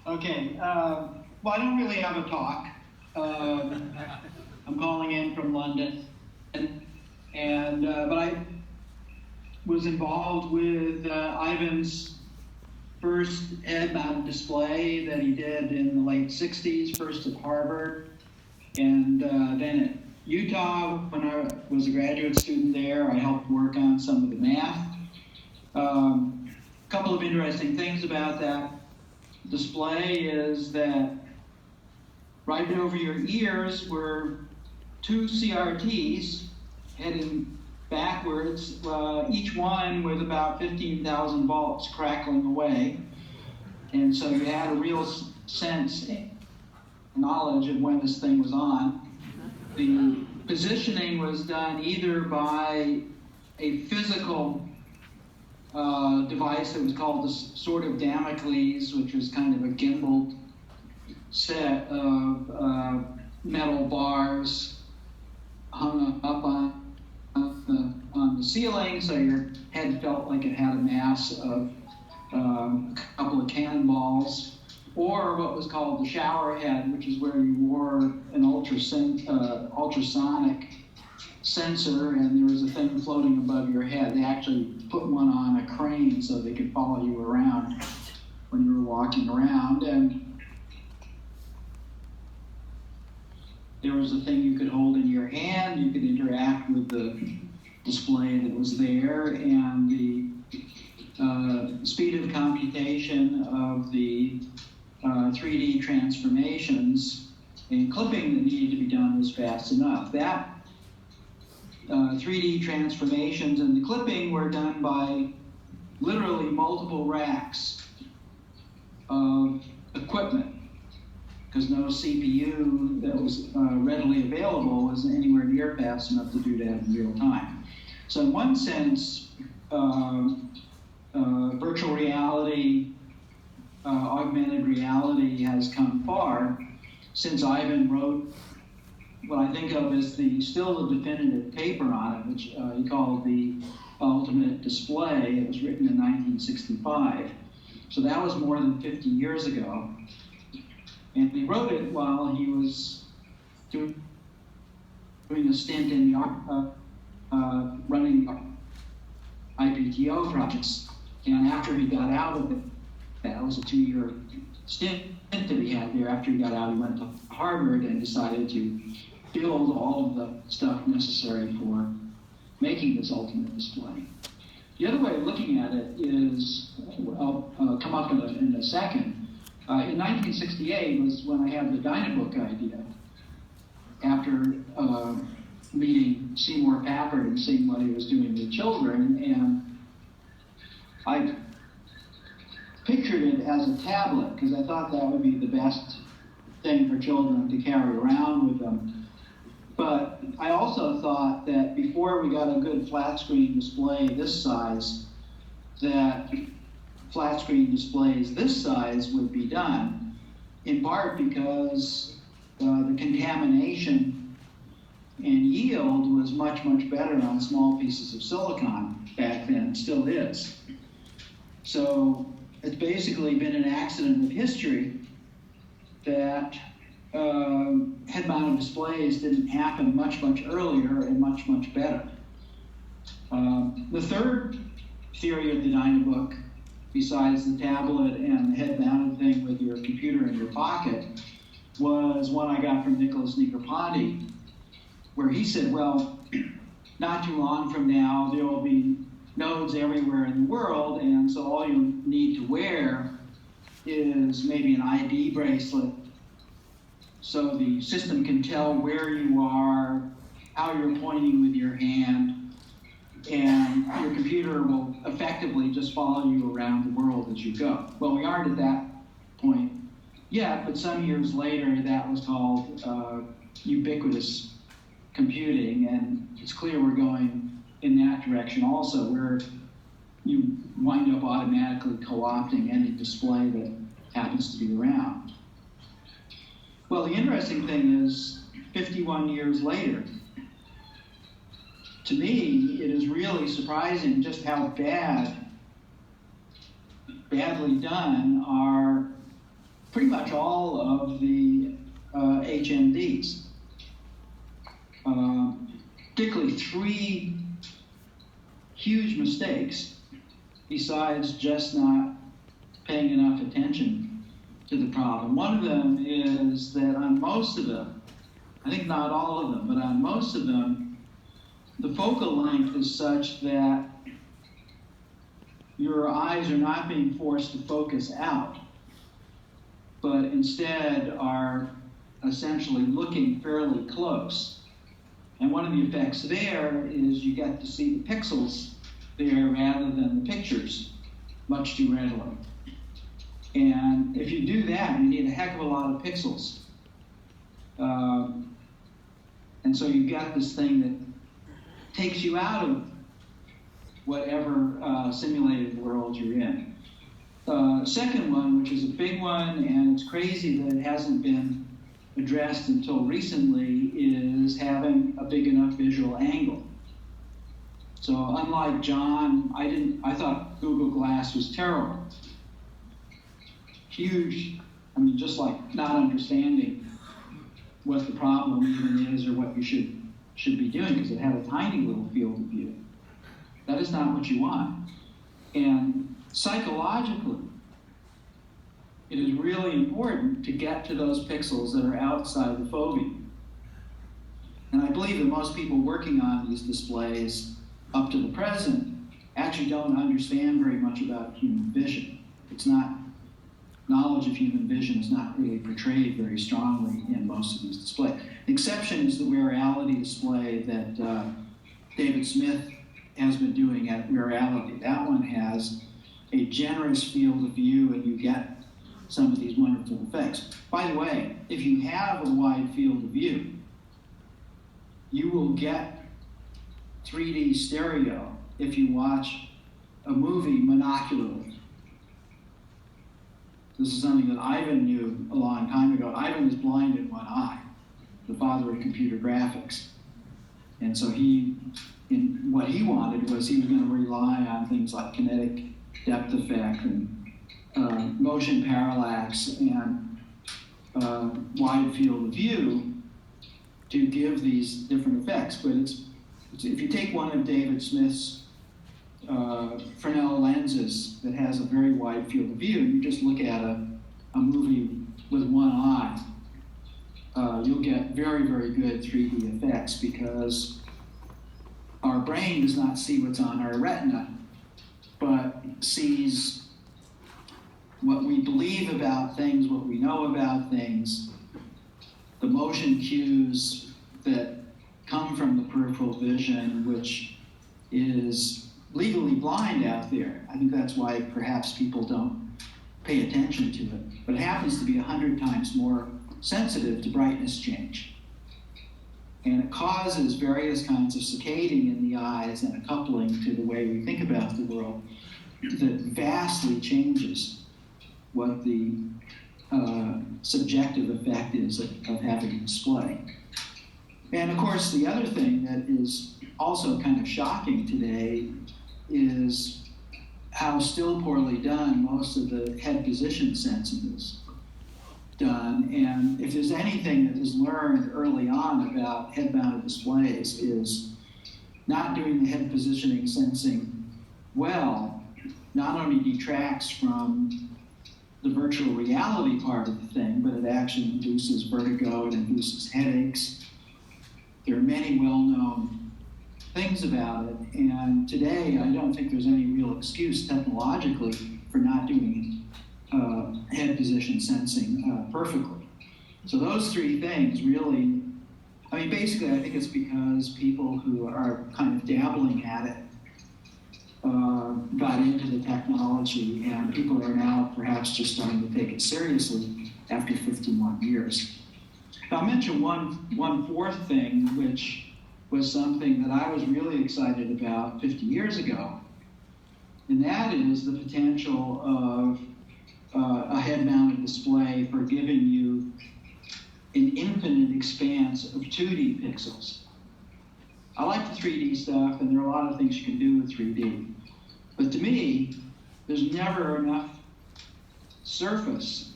Okay. Well, I don't really have a talk. I'm calling in from London, and but I was involved with Ivan's first head-mounted display that he did in the late '60s, first at Harvard, and then at Utah when I was a graduate student there. I helped work on some of the math. A couple of interesting things about that display is that right over your ears were two CRTs heading backwards, each one with about 15,000 volts crackling away. And so you had a real sense, knowledge of when this thing was on. The positioning was done either by a physical device that was called the Sword of Damocles, which was kind of a gimbaled set of metal bars hung up on the ceiling, so your head felt like it had a mass of a couple of cannonballs, or what was called the shower head, which is where you wore an ultrasonic sensor, and there was a thing floating above your head. They actually put one on a crane so they could follow you around when you were walking around. And there was a thing you could hold in your hand. You could interact with the display that was there, and the speed of computation of the 3D transformations and clipping that needed to be done was fast enough. That 3D transformations and the clipping were done by literally multiple racks of equipment, because no CPU that was readily available was anywhere near fast enough to do that in real time. So in one sense, virtual reality, augmented reality has come far since Ivan wrote what I think of as still the definitive paper on it, which he called the Ultimate Display. It was written in 1965. So that was more than 50 years ago. And he wrote it while he was doing a stint in the running IPTO projects. And after he got out of it, that was a 2-year stint that he had there. After he got out, he went to Harvard and decided to build all of the stuff necessary for making this ultimate display. The other way of looking at it is, I'll come up in a second. In 1968 was when I had the Dynabook idea. After meeting Seymour Papert and seeing what he was doing with children, and I pictured it as a tablet because I thought that would be the best thing for children to carry around with them. But I also thought that before we got a good flat screen display this size, that flat screen displays this size would be done, in part because the contamination and yield was much, much better on small pieces of silicon back then, still is. So it's basically been an accident of history that head-mounted displays didn't happen much, much earlier and much, much better. The third theory of the Dynabook, besides the tablet and the head-mounted thing with your computer in your pocket, was one I got from Nicholas Negroponte, where he said, well, not too long from now, there will be nodes everywhere in the world, and so all you need to wear is maybe an ID bracelet, so the system can tell where you are, how you're pointing with your hand, and your computer will effectively just follow you around the world as you go. Well, we aren't at that point yet, but some years later, that was called ubiquitous computing, and it's clear we're going in that direction also, where you wind up automatically co-opting any display that happens to be around. Well, the interesting thing is, 51 years later, to me, it is really surprising just how badly done our pretty all of the HMDs. Particularly three huge mistakes, besides just not paying enough attention to the problem. One of them is that on most of them, I think not all of them, but on most of them, the focal length is such that your eyes are not being forced to focus out, but instead are essentially looking fairly close. And one of the effects there is you get to see the pixels there rather than the pictures much too readily. And if you do that, you need a heck of a lot of pixels. And so you've got this thing that takes you out of whatever simulated world you're in. Second one, which is a big one, and it's crazy that it hasn't been addressed until recently, is having a big enough visual angle. So unlike John, I thought Google Glass was terrible. Huge, I mean, just like not understanding what the problem even is or what you should be doing, because it had a tiny little field of view. That is not what you want. And psychologically, it is really important to get to those pixels that are outside the fovea. And I believe that most people working on these displays up to the present actually don't understand very much about human vision. It's not, knowledge of human vision is not really portrayed very strongly in most of these displays. The exception is the wearality display that David Smith has been doing at Wearality. That one has a generous field of view, and you get some of these wonderful effects. By the way, if you have a wide field of view, you will get 3D stereo if you watch a movie monocularly. This is something that Ivan knew a long time ago. Ivan is blind in one eye, the father of computer graphics. And so what he wanted was he was going to rely on things like kinetic depth effect and motion parallax and wide field of view to give these different effects. But if you take one of David Smith's Fresnel lenses that has a very wide field of view, and you just look at a movie with one eye, you'll get very, very good 3D effects, because our brain does not see what's on our retina, but sees what we believe about things, what we know about things, the motion cues that come from the peripheral vision, which is legally blind out there. I think that's why perhaps people don't pay attention to it. But it happens to be 100 times more sensitive to brightness change. And it causes various kinds of saccading in the eyes and a coupling to the way we think about the world that vastly changes what the subjective effect is of having a display. And of course, the other thing that is also kind of shocking today is how still poorly done most of the head position sensing is done. And if there's anything that is learned early on about head-mounted displays, is not doing the head positioning sensing well not only detracts from the virtual reality part of the thing, but it actually induces vertigo, it induces headaches. There are many well-known things about it, and today I don't think there's any real excuse technologically for not doing head position sensing perfectly. So those three things really, I mean, basically I think it's because people who are kind of dabbling at it got into the technology, and people are now perhaps just starting to take it seriously after 51 years. Now, I'll mention one fourth thing, which was something that I was really excited about 50 years ago, and that is the potential of a head-mounted display for giving you an infinite expanse of 2D pixels. I like the 3D stuff, and there are a lot of things you can do with 3D. But to me, there's never enough surface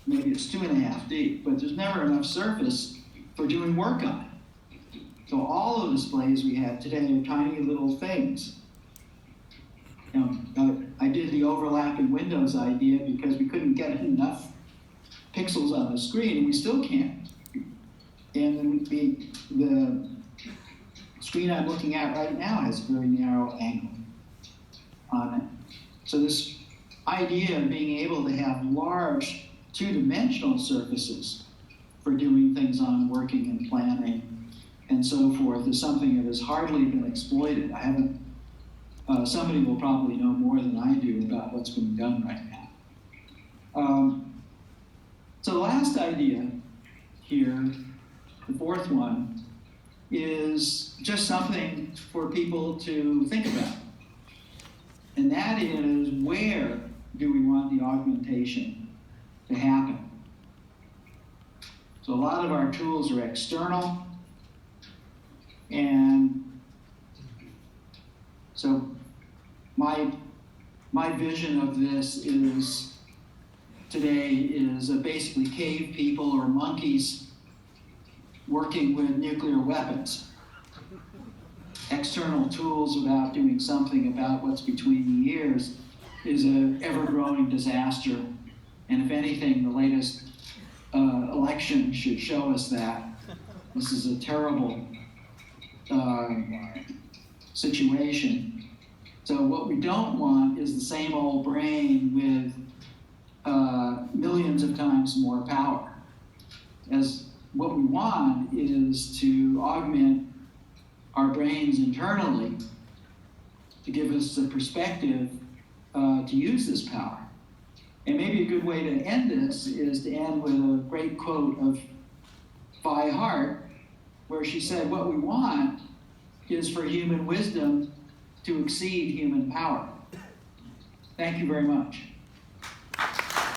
maybe it's 2.5 deep, but there's never enough surface for doing work on it. So all of the displays we have today are tiny little things. I did the overlapping windows idea because we couldn't get enough pixels on the screen, and we still can't. And the screen I'm looking at right now has a very narrow angle on it. So this idea of being able to have large two-dimensional surfaces for doing things on, working and planning and so forth, is something that has hardly been exploited. I haven't, somebody will probably know more than I do about what's being done right now. So the last idea here, the fourth one, is just something for people to think about. And that is, where do we want the augmentation to happen? So a lot of our tools are external, and so my vision of this is today is basically cave people or monkeys working with nuclear weapons. External tools without doing something about what's between the ears is an ever-growing disaster. And if anything, the latest election should show us that. This is a terrible situation. So what we don't want is the same old brain with millions of times more power. As what we want is to augment our brains internally to give us the perspective to use this power. And maybe a good way to end this is to end with a great quote of Vi Hart, where she said, what we want is for human wisdom to exceed human power. Thank you very much.